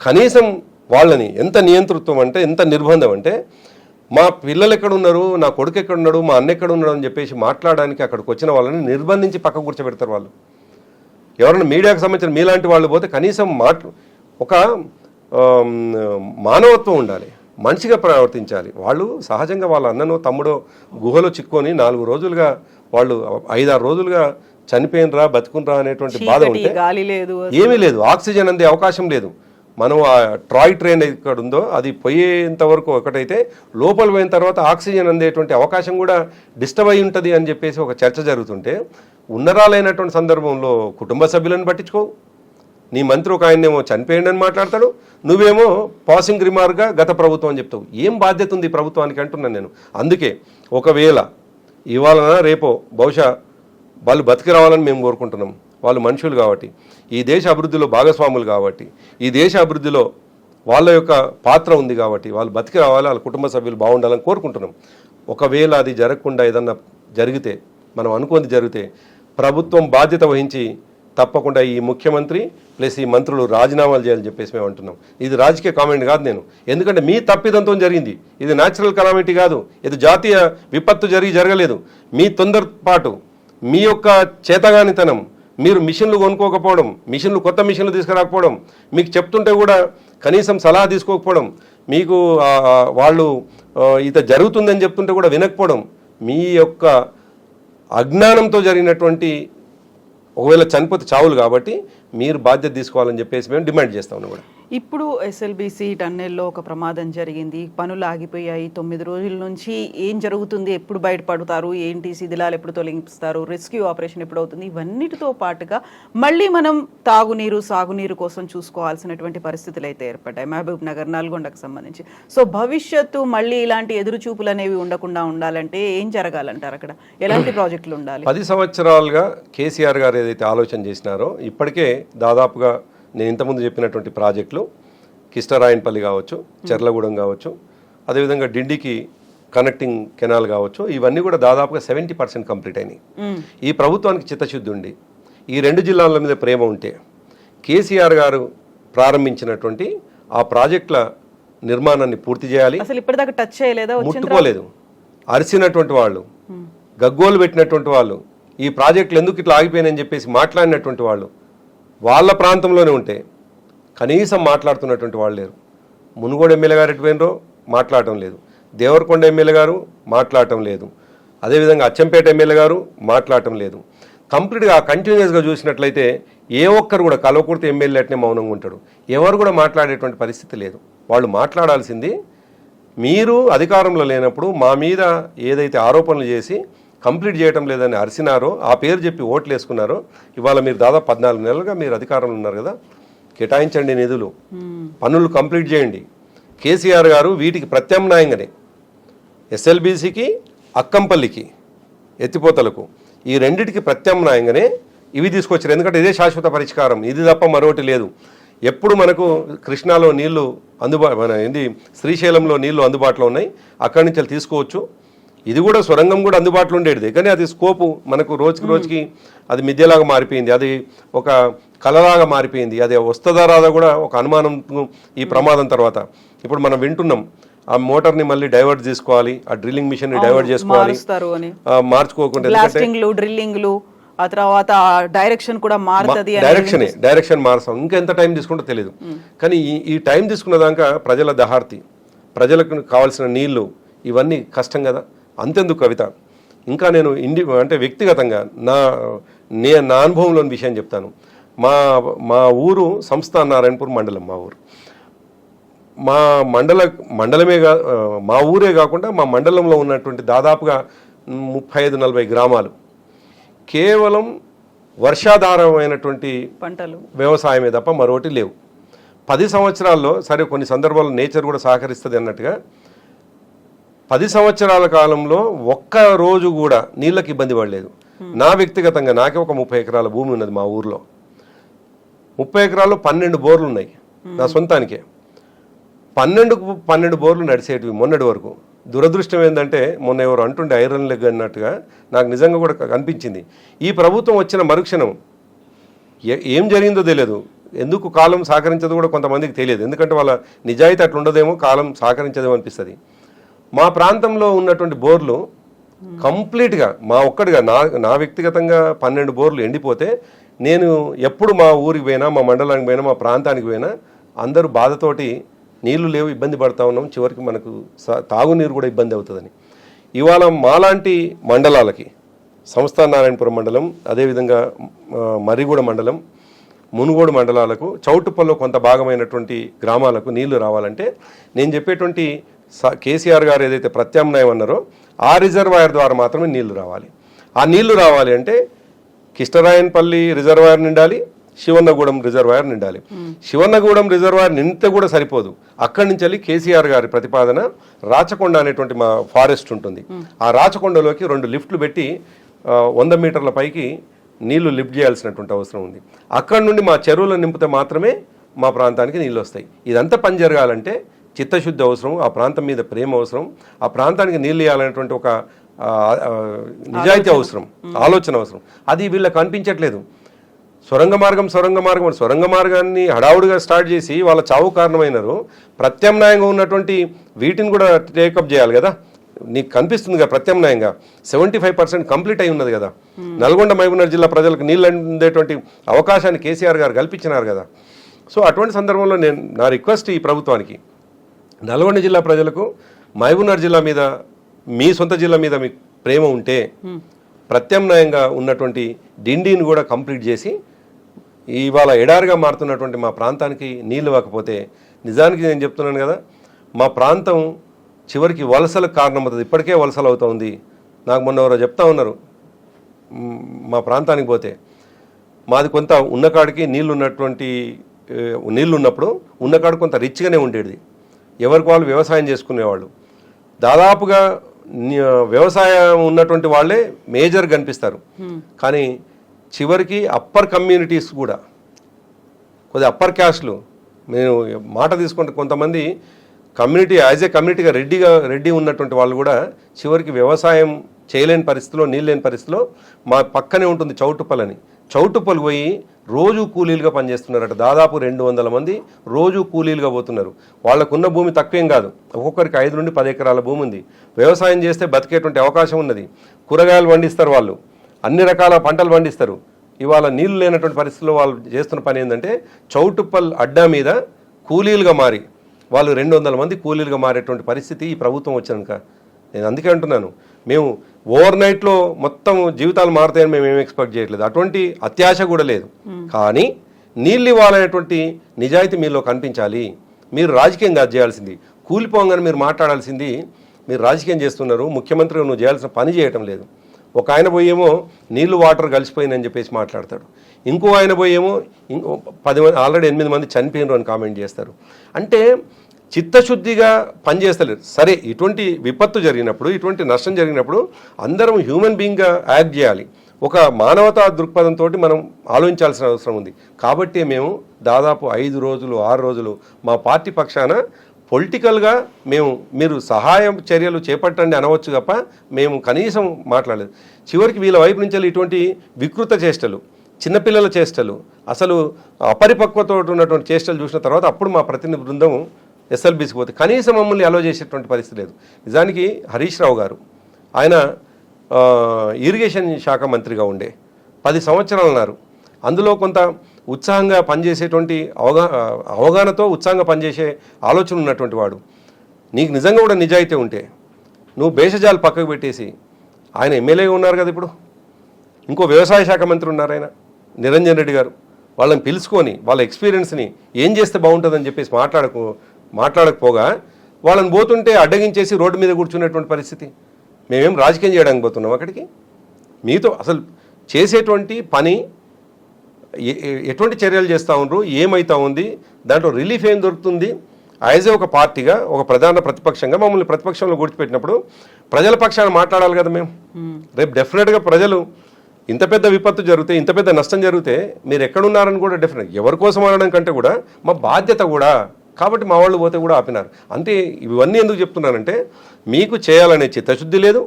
కనీసం వాళ్ళని ఎంత నియంతృత్వం అంటే, ఎంత నిర్బంధం అంటే, మా పిల్లలు ఎక్కడున్నారు, నా కొడుకు ఎక్కడున్నాడు, మా అన్న ఎక్కడున్నాడు అని చెప్పేసి మాట్లాడడానికి అక్కడికి వచ్చిన వాళ్ళని నిర్బంధించి పక్క కూర్చోబెడతారు వాళ్ళు. ఎవరైనా మీడియాకు సంబంధించిన మీలాంటి వాళ్ళు పోతే కనీసం ఒక మానవత్వం ఉండాలి, మంచిగా ప్రవర్తించాలి. వాళ్ళు సహజంగా వాళ్ళ అన్ననో తమ్ముడో గుహలో చిక్కుకొని 4 రోజులుగా వాళ్ళు 5-6 రోజులుగా చనిపోయినరా బతుకునరా అనేటువంటి బాధ ఉంటే ఏమీ లేదు, ఆక్సిజన్ అందే అవకాశం లేదు. మనం ఆ ట్రాయ్ ట్రైన్ ఇక్కడ ఉందో అది పోయేంత వరకు ఒకటైతే, లోపల పోయిన తర్వాత ఆక్సిజన్ అందేటువంటి అవకాశం కూడా డిస్టర్బ్ అయి ఉంటుంది అని చెప్పేసి ఒక చర్చ జరుగుతుంటే, ఉన్నరాలైనటువంటి సందర్భంలో కుటుంబ సభ్యులను పట్టించుకో. నీ మంత్రి ఒక ఆయన్నేమో చనిపోయింది అని మాట్లాడతాడు, నువ్వేమో పాసింగ్ రిమార్క్గా గత ప్రభుత్వం అని చెప్తావు. ఏం బాధ్యత ఉంది ప్రభుత్వానికి అంటున్నాను నేను. అందుకే ఒకవేళ ఇవాళ రేపో బహుశా వాళ్ళు బతికి రావాలని మేము కోరుకుంటున్నాం. వాళ్ళు మనుషులు కాబట్టి, ఈ దేశ అభివృద్ధిలో భాగస్వాములు కాబట్టి, ఈ దేశ అభివృద్ధిలో వాళ్ళ యొక్క పాత్ర ఉంది కాబట్టి వాళ్ళు బతికి రావాలి, వాళ్ళ కుటుంబ సభ్యులు బాగుండాలని కోరుకుంటున్నాం. ఒకవేళ అది జరగకుండా ఏదన్నా జరిగితే, మనం అనుకుంది జరిగితే, ప్రభుత్వం బాధ్యత వహించి తప్పకుండా ఈ ముఖ్యమంత్రి ప్లస్ ఈ మంత్రులు రాజీనామాలు చేయాలని చెప్పేసి మేము అంటున్నాం. ఇది రాజకీయ కామెంట్ కాదు నేను, ఎందుకంటే మీ తప్పిదంతో జరిగింది. ఇది న్యాచురల్ కలామిటీ కాదు, ఇది జాతీయ విపత్తు జరగలేదు. మీ తొందరపాటు, మీ యొక్క చేతగానితనం, మీరు మిషన్లు కొనుక్కోకపోవడం, కొత్త మిషన్లు తీసుకురాకపోవడం, మీకు చెప్తుంటే కూడా కనీసం సలహా తీసుకోకపోవడం, మీకు వాళ్ళు ఇత జరుగుతుందని చెప్తుంటే కూడా వినకపోవడం, మీ యొక్క అజ్ఞానంతో జరిగినటువంటి ఒకవేళ చనిపోతే చావులు కాబట్టి మీరు బాధ్యత తీసుకోవాలని చెప్పేసి మేము డిమాండ్ చేస్తా ఉన్నాం కూడా. ఇప్పుడు ఎస్ఎల్బిసి టన్నెల్లో ఒక ప్రమాదం జరిగింది, పనులు ఆగిపోయాయి. 9 రోజుల నుంచి ఏం జరుగుతుంది, ఎప్పుడు బయటపడతారు, ఏంటి శిథిలాలు ఎప్పుడు తొలగిస్తారు, రెస్క్యూ ఆపరేషన్ ఎప్పుడు అవుతుంది, ఇవన్నిటితో పాటుగా మళ్ళీ మనం తాగునీరు సాగునీరు కోసం చూసుకోవాల్సినటువంటి పరిస్థితులు అయితే ఏర్పడ్డాయి మహబూబ్ నగర్ నల్గొండకు సంబంధించి. సో భవిష్యత్తు మళ్ళీ ఇలాంటి ఎదురు చూపులు అనేవి ఉండకుండా ఉండాలంటే ఏం జరగాలంటారు? అక్కడ ఎలాంటి ప్రాజెక్టులు ఉండాలి? 10 సంవత్సరాలుగా కేసీఆర్ గారు ఏదైతే ఆలోచన చేసినారో ఇప్పటికే దాదాపుగా నేను ఇంతకుముందు చెప్పినటువంటి ప్రాజెక్టులు కిష్టరాయన్పల్లి కావచ్చు, చెర్లగూడెం కావచ్చు, అదేవిధంగా డిండికి కనెక్టింగ్ కెనాల్ కావచ్చు, ఇవన్నీ కూడా దాదాపుగా 70% కంప్లీట్ అయినాయి. ఈ ప్రభుత్వానికి చిత్తశుద్ధి ఉండి ఈ 2 జిల్లాల మీద ప్రేమ ఉంటే కేసీఆర్ గారు ప్రారంభించినటువంటి ఆ ప్రాజెక్టుల నిర్మాణాన్ని పూర్తి చేయాలి. అసలు ఇప్పటిదాకా టచ్ చేయలేదా? ముట్టుకోలేదు. అరిసినటువంటి వాళ్ళు, గగ్గోలు పెట్టినటువంటి వాళ్ళు, ఈ ప్రాజెక్టులు ఎందుకు ఇట్లా ఆగిపోయినాయని చెప్పేసి మాట్లాడినటువంటి వాళ్ళు వాళ్ళ ప్రాంతంలోనే ఉంటే కనీసం మాట్లాడుతున్నటువంటి వాళ్ళు లేరు. మునుగోడు ఎమ్మెల్యే గారు ఎటు పోయినరో మాట్లాడటం లేదు, దేవరకొండ ఎమ్మెల్యే గారు మాట్లాడటం లేదు, అదేవిధంగా అచ్చంపేట ఎమ్మెల్యే గారు మాట్లాడటం లేదు. కంప్లీట్గా కంటిన్యూస్గా చూసినట్లయితే ఏ ఒక్కరు కూడా కలవకూడదు ఎమ్మెల్యే అట్నే మౌనంగా ఉంటాడు. ఎవరు కూడా మాట్లాడేటువంటి పరిస్థితి లేదు. వాళ్ళు మాట్లాడాల్సింది మీరు అధికారంలో లేనప్పుడు మా మీద ఏదైతే ఆరోపణలు చేసి కంప్లీట్ చేయటం లేదని అరిసినారో, ఆ పేరు చెప్పి ఓట్లు వేసుకున్నారో, ఇవాళ మీరు దాదాపు 14 నెలలుగా మీరు అధికారంలో ఉన్నారు కదా, కేటాయించండి నిధులు, పనులు కంప్లీట్ చేయండి. కేసీఆర్ గారు వీటికి ప్రత్యామ్నాయంగానే ఎస్ఎల్బీసీకి, అక్కంపల్లికి, ఎత్తిపోతలకు ఈ రెండిటికి ప్రత్యామ్నాయంగానే ఇవి తీసుకొచ్చారు. ఎందుకంటే ఇదే శాశ్వత పరిష్కారం, ఇది తప్ప మరొకటి లేదు. ఎప్పుడు మనకు కృష్ణాలో నీళ్లు శ్రీశైలంలో నీళ్లు అందుబాటులో ఉన్నాయి, అక్కడి నుంచి తీసుకోవచ్చు. ఇది కూడా సొరంగం కూడా అందుబాటులో ఉండేది, కానీ అది స్కోపు మనకు రోజుకి అది మిథ్యలాగా మారిపోయింది, అది ఒక కలలాగా మారిపోయింది. అది వస్తుందా రాదా కూడా ఒక అనుమానం ఈ ప్రమాదం తర్వాత. ఇప్పుడు మనం వింటున్నాం ఆ మోటార్ని మళ్ళీ డైవర్ట్ చేసుకోవాలి, ఆ డ్రిల్లింగ్ మిషన్ ని డైవర్ట్ చేసుకోవాలి, మార్చుకోకుండా డ్రిల్లింగ్లు ఆ తర్వాత డైరెక్షన్ కూడా మారుతుంది. డైరెక్షన్ మారుస్తాం, ఇంకా ఎంత టైం తీసుకుంటో తెలియదు. కానీ ఈ టైం తీసుకున్న దాకా ప్రజల దహార్తి, ప్రజలకు కావాల్సిన నీళ్లు, ఇవన్నీ కష్టం కదా. అంతెందుకు కవిత, ఇంకా నేను అంటే వ్యక్తిగతంగా నా అనుభవంలోని విషయం చెప్తాను. మా ఊరు సంస్థ నారాయణపూర్ మండలం. మా ఊరు మండలమే మా ఊరే కాకుండా మా మండలంలో ఉన్నటువంటి దాదాపుగా 35-40 గ్రామాలు కేవలం వర్షాధారమైనటువంటి పంటలు వ్యవసాయమే తప్ప మరొకటి లేవు. 10 సంవత్సరాల్లో సరే కొన్ని సందర్భాల్లో నేచర్ కూడా సహకరిస్తుంది అన్నట్టుగా 10 సంవత్సరాల కాలంలో ఒక్క రోజు కూడా నీళ్ళకి ఇబ్బంది పడలేదు. నా వ్యక్తిగతంగా నాకే ఒక 30 ఎకరాల భూమి ఉన్నది మా ఊర్లో. 30 ఎకరాల్లో 12 బోర్లు ఉన్నాయి నా సొంతానికే. 12 బోర్లు నడిచేటివి మొన్నటి వరకు. దురదృష్టం ఏంటంటే మొన్న ఎవరు అంటుండే ఐరన్ లెగ్ అన్నట్టుగా నాకు నిజంగా కూడా కనిపించింది. ఈ ప్రభుత్వం వచ్చిన మరుక్షణం ఏం జరిగిందో తెలియదు, ఎందుకు కాలం సహకరించదో కూడా కొంతమందికి తెలియదు. ఎందుకంటే వాళ్ళ నిజాయితీ అట్లా ఉండదేమో, కాలం సహకరించదేమో అనిపిస్తుంది. మా ప్రాంతంలో ఉన్నటువంటి బోర్లు కంప్లీట్గా మా ఒక్కడిగా నా వ్యక్తిగతంగా 12 బోర్లు ఎండిపోతే నేను ఎప్పుడు మా ఊరికి పోయినా, మా మండలానికి పోయినా, మా ప్రాంతానికి పోయినా అందరూ బాధతోటి నీళ్లు లేవు, ఇబ్బంది పడతా ఉన్నాం, చివరికి మనకు తాగునీరు కూడా ఇబ్బంది అవుతుందని. ఇవాళ మాలాంటి మండలాలకి సంస్థ నారాయణపురం మండలం, అదేవిధంగా మర్రిగూడ మండలం, మునుగోడు మండలాలకు, చౌటుప్పల్లో కొంత భాగమైనటువంటి గ్రామాలకు నీళ్లు రావాలంటే నేను చెప్పేటువంటి కేసీఆర్ గారు ఏదైతే ప్రత్యామ్నాయం అన్నారో ఆ రిజర్వాయర్ ద్వారా మాత్రమే నీళ్లు రావాలి. ఆ నీళ్లు రావాలి అంటే కిష్టరాయన్పల్లి రిజర్వాయర్ నిండాలి, శివన్నగూడెం రిజర్వాయర్ నిండాలి. శివన్నగూడెం రిజర్వాయర్ నిండితే కూడా సరిపోదు. అక్కడి నుంచి వెళ్ళి కేసీఆర్ గారి ప్రతిపాదన రాచకొండ అనేటువంటి మా ఫారెస్ట్ ఉంటుంది, ఆ రాచకొండలోకి 2 లిఫ్ట్లు పెట్టి 100 మీటర్ల పైకి నీళ్లు లిఫ్ట్ చేయాల్సినటువంటి అవసరం ఉంది. అక్కడి నుండి మా చెరువులను నింపితే మాత్రమే మా ప్రాంతానికి నీళ్ళు వస్తాయి. ఇదంతా పని జరగాలంటే చిత్తశుద్ధి అవసరం, ఆ ప్రాంతం మీద ప్రేమ అవసరం, ఆ ప్రాంతానికి నీళ్ళు ఇవ్వాలనేటువంటి ఒక నిజాయితీ అవసరం, ఆలోచన అవసరం. అది వీళ్ళకి కనిపించట్లేదు. సొరంగ మార్గాన్ని హడావుడిగా స్టార్ట్ చేసి వాళ్ళ చావు కారణమైనారు. ప్రత్యామ్నాయంగా ఉన్నటువంటి వీటిని కూడా టేకప్ చేయాలి కదా. నీకు కనిపిస్తుంది కదా ప్రత్యామ్నాయంగా 75% కంప్లీట్ అయి ఉన్నది కదా. నల్గొండ మహబూబ్నగర్ జిల్లా ప్రజలకు నీళ్ళు అందేటువంటి అవకాశాన్ని కేసీఆర్ గారు కల్పించినారు కదా. సో అటువంటి సందర్భంలో నా రిక్వెస్ట్ ఈ ప్రభుత్వానికి, నల్గొండ జిల్లా ప్రజలకు మహబూబ్నగర్ జిల్లా మీద, మీ సొంత జిల్లా మీద మీకు ప్రేమ ఉంటే ప్రత్యామ్నాయంగా ఉన్నటువంటి డిండిని కూడా కంప్లీట్ చేసి ఇవాళ ఎడారిగా మారుతున్నటువంటి మా ప్రాంతానికి నీళ్ళు ఇవ్వకపోతే నిజానికి నేను చెప్తున్నాను కదా, మా ప్రాంతం చివరికి వలసలకు కారణమవుతుంది. ఇప్పటికే వలసలు అవుతుంది. నాకు మొన్న ఎవరో చెప్తా ఉన్నారు, మా ప్రాంతానికి పోతే మాది కొంత ఉన్నకాడికి నీళ్ళు ఉన్నప్పుడు ఉన్నకాడు కొంత రిచ్గానే ఉండేది. ఎవరికి వాళ్ళు వ్యవసాయం చేసుకునేవాళ్ళు. దాదాపుగా వ్యవసాయం ఉన్నటువంటి వాళ్ళే మేజర్ కనిపిస్తారు. కానీ చివరికి అప్పర్ కమ్యూనిటీస్ కూడా కొద్దిగా అప్పర్ క్యాస్ట్లు నేను మాట తీసుకుంటే కొంతమంది కమ్యూనిటీ యాజ్ ఏ కమ్యూనిటీగా రెడ్డి ఉన్నటువంటి వాళ్ళు కూడా చివరికి వ్యవసాయం చేయలేని పరిస్థితిలో, నీళ్ళు లేని పరిస్థితిలో మా పక్కనే ఉంటుంది చౌటుప్పలని. చౌటుప్పలు పోయి రోజు కూలీలుగా పనిచేస్తున్నారట. దాదాపు 200 మంది రోజు కూలీలుగా పోతున్నారు. వాళ్ళకున్న భూమి తక్కువేం కాదు. ఒక్కొక్కరికి 5 నుండి 10 ఎకరాల భూమి ఉంది. వ్యవసాయం చేస్తే బతికేటువంటి అవకాశం ఉన్నది. కూరగాయలు పండిస్తారు, వాళ్ళు అన్ని రకాల పంటలు పండిస్తారు. ఇవాళ నీళ్లు లేనటువంటి పరిస్థితుల్లో వాళ్ళు చేస్తున్న పని ఏంటంటే చౌటుప్పల్ అడ్డా మీద కూలీలుగా మారి వాళ్ళు 200 మంది కూలీలుగా మారేటువంటి పరిస్థితి ఈ ప్రభుత్వం వచ్చినాక. నేను అందుకే అంటున్నాను, మేము ఓవర్ నైట్లో మొత్తం జీవితాలు మారుతాయని మేము ఏమి ఎక్స్పెక్ట్ చేయట్లేదు. అటువంటి అత్యాశ కూడా లేదు. కానీ నీళ్ళు ఇవ్వాలనేటువంటి నిజాయితీ మీలో కనిపించాలి. మీరు రాజకీయం కాదు చేయాల్సింది. కూలిపోగానే మీరు మాట్లాడాల్సింది. మీరు రాజకీయం చేస్తున్నారు. ముఖ్యమంత్రిగా నువ్వు చేయాల్సిన పని చేయటం లేదు. ఒక ఆయన పోయేమో నీళ్లు వాటర్ కలిసిపోయిందని చెప్పేసి మాట్లాడతాడు. ఇంకో ఆయన పోయేమో 10 మంది ఆల్రెడీ 8 మంది చనిపోయినారు అని కామెంట్ చేస్తారు. అంటే చిత్తశుద్ధిగా పనిచేస్తలేరు. సరే, ఇటువంటి విపత్తు జరిగినప్పుడు, ఇటువంటి నష్టం జరిగినప్పుడు అందరం హ్యూమన్ బీయింగ్గా యాక్ట్ చేయాలి. ఒక మానవతా దృక్పథంతో మనం ఆలోచించాల్సిన అవసరం ఉంది. కాబట్టి మేము దాదాపు 5 రోజులు 6 రోజులు మా పార్టీ పక్షాన పొలిటికల్గా మీరు సహాయం చర్యలు చేపట్టండి అనవచ్చు తప్ప మేము కనీసం మాట్లాడలేదు. చివరికి వీళ్ళ వైపు నుంచి ఇటువంటి వికృత చేష్టలు, చిన్నపిల్లల చేష్టలు, అసలు అపరిపక్వతో ఉన్నటువంటి చేష్టలు చూసిన తర్వాత అప్పుడు మా ప్రతినిధి బృందం ఎస్ఎల్బీసీకి పోతే కనీసం మమ్మల్ని అలో చేసేటువంటి పరిస్థితి లేదు. నిజానికి హరీష్ రావు గారు ఆయన ఇరిగేషన్ శాఖ మంత్రిగా ఉండే 10 సంవత్సరాలు ఉన్నారు. అందులో కొంత ఉత్సాహంగా పనిచేసేటువంటి అవగాహనతో ఉత్సాహంగా పనిచేసే ఆలోచన ఉన్నటువంటి వాడు. నీకు నిజంగా కూడా నిజాయితీ ఉంటే నువ్వు భేషజాలు పక్కకు పెట్టేసి, ఆయన ఎమ్మెల్యేగా ఉన్నారు కదా, ఇప్పుడు ఇంకో వ్యవసాయ శాఖ మంత్రి ఉన్నారు ఆయన నిరంజన్ రెడ్డి గారు. వాళ్ళని పిలుచుకొని వాళ్ళ ఎక్స్పీరియన్స్ని ఏం చేస్తే బాగుంటుందని చెప్పేసి మాట్లాడకపోగా వాళ్ళని పోతుంటే అడ్డగించేసి రోడ్డు మీద కూర్చునేటువంటి పరిస్థితి. మేమేం రాజకీయం చేయడానికి పోతున్నాం అక్కడికి? మీతో అసలు చేసేటువంటి పని ఎటువంటి చర్యలు చేస్తూ ఉండరు, ఏమవుతా ఉంది, దాంట్లో రిలీఫ్ ఏం దొరుకుతుంది? యాజ్ ఏ ఒక పార్టీగా, ఒక ప్రధాన ప్రతిపక్షంగా మమ్మల్ని ప్రతిపక్షంలో గుర్తుపెట్టినప్పుడు ప్రజల పక్షాన మాట్లాడాలి కదా మేము. రేపు డెఫినెట్గా ప్రజలు ఇంత పెద్ద విపత్తు జరిగితే, ఇంత పెద్ద నష్టం జరిగితే మీరు ఎక్కడున్నారని కూడా డెఫినెట్ ఎవరి కోసం అనడం కంటే కూడా మా బాధ్యత కూడా. కాబట్టి మా వాళ్ళు పోతే కూడా ఆపినారు. అంటే ఇవన్నీ ఎందుకు చెప్తున్నానంటే మీకు చేయాలనే చిత్తశుద్ధి లేదు.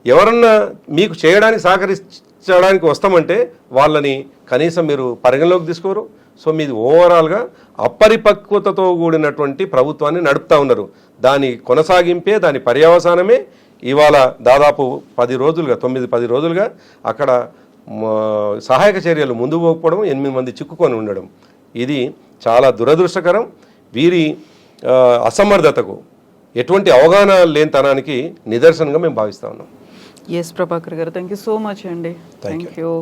ఎవరన్నా మీకు చేయడానికి సహకరించడానికి వస్తామంటే వాళ్ళని కనీసం మీరు పరిగణలోకి తీసుకోరు. సో మీది ఓవరాల్గా అపరిపక్వతతో కూడినటువంటి ప్రభుత్వాన్ని నడుపుతా ఉన్నారు. దాని కొనసాగింపే, దాని పర్యవసానమే ఇవాళ దాదాపు 9-10 రోజులుగా అక్కడ సహాయక చర్యలు ముందుకు పోకపోవడం, 8 మంది చిక్కుకొని ఉండడం, ఇది చాలా దురదృష్టకరం. వీరి అసమర్థతకు, ఎటువంటి అవగాహన లేనితనానికి నిదర్శనంగా మేము భావిస్తా ఉన్నాం. ఎస్ ప్రభాకర్ గారు, థ్యాంక్ యూ సో మచ్ అండి. Thank you.